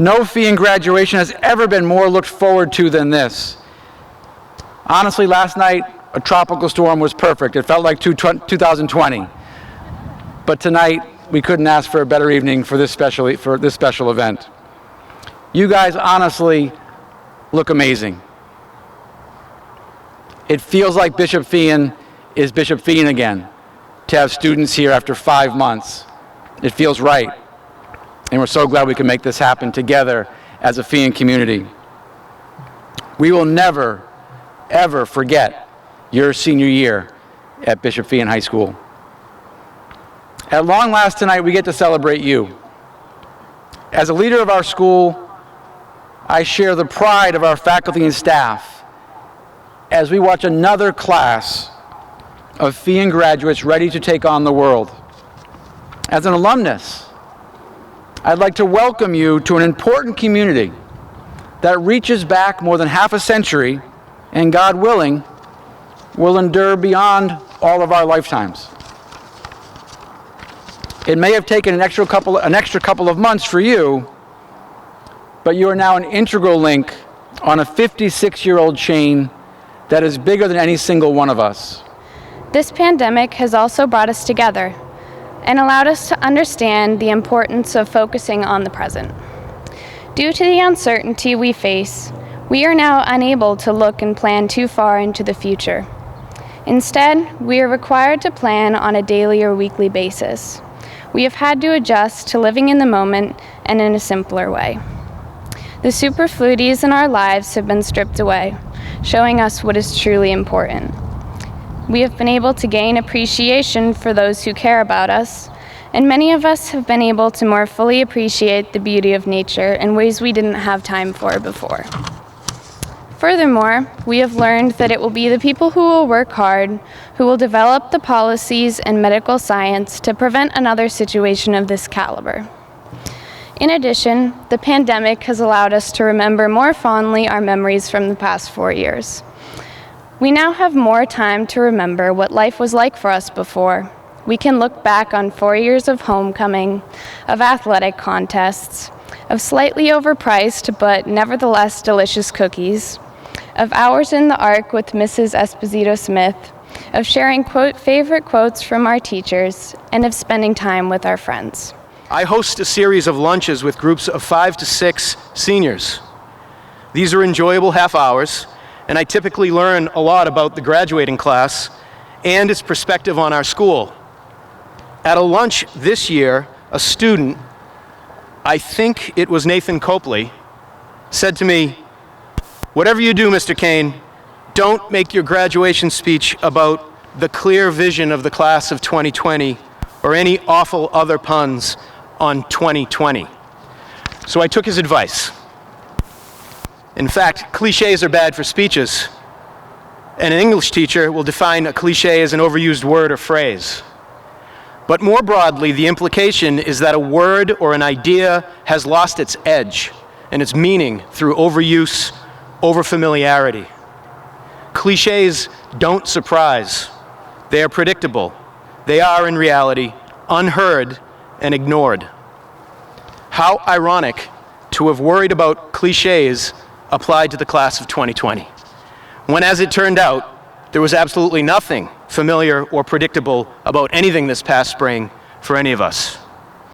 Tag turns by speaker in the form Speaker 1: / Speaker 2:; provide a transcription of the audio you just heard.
Speaker 1: No Feehan graduation has ever been more looked forward to than this. Honestly, last night, a tropical storm was perfect. It felt like 2020. But tonight, we couldn't ask for a better evening for this special event. You guys honestly look amazing. It feels like Bishop Feehan is Bishop Feehan again, to have students here after 5 months. It feels right. And we're so glad we can make this happen together as a Feehan community. We will never, ever forget your senior year at Bishop Feehan High School. At long last tonight, we get to celebrate you. As a leader of our school, I share the pride of our faculty and staff as we watch another class of Feehan graduates ready to take on the world. As an alumnus, I'd like to welcome you to an important community that reaches back more than half a century and, God willing, will endure beyond all of our lifetimes. It may have taken an extra couple of months for you, but you are now an integral link on a 56-year-old chain that is bigger than any single one of us.
Speaker 2: This pandemic has also brought us together and allowed us to understand the importance of focusing on the present. Due to the uncertainty we face, we are now unable to look and plan too far into the future. Instead, we are required to plan on a daily or weekly basis. We have had to adjust to living in the moment and in a simpler way. The superfluities in our lives have been stripped away, showing us what is truly important. We have been able to gain appreciation for those who care about us, and many of us have been able to more fully appreciate the beauty of nature in ways we didn't have time for before. Furthermore, we have learned that it will be the people who will work hard, who will develop the policies and medical science to prevent another situation of this caliber. In addition, the pandemic has allowed us to remember more fondly our memories from the past 4 years. We now have more time to remember what life was like for us before. We can look back on 4 years of homecoming, of athletic contests, of slightly overpriced but nevertheless delicious cookies, of hours in the Ark with Mrs. Esposito Smith, of sharing favorite quotes from our teachers, and of spending time with our friends.
Speaker 3: I host a series of lunches with groups of 5 to 6 seniors. These are enjoyable half hours, and I typically learn a lot about the graduating class and its perspective on our school. At a lunch this year, a student, I think it was Nathan Copley, said to me, "Whatever you do, Mr. Kane, don't make your graduation speech about the clear vision of the class of 2020 or any awful other puns on 2020. So I took his advice. In fact, cliches are bad for speeches, and an English teacher will define a cliche as an overused word or phrase. But more broadly, the implication is that a word or an idea has lost its edge and its meaning through overuse, overfamiliarity. Cliches don't surprise. They are predictable. They are, in reality, unheard and ignored. How ironic to have worried about cliches applied to the class of 2020, when, as it turned out, there was absolutely nothing familiar or predictable about anything this past spring for any of us.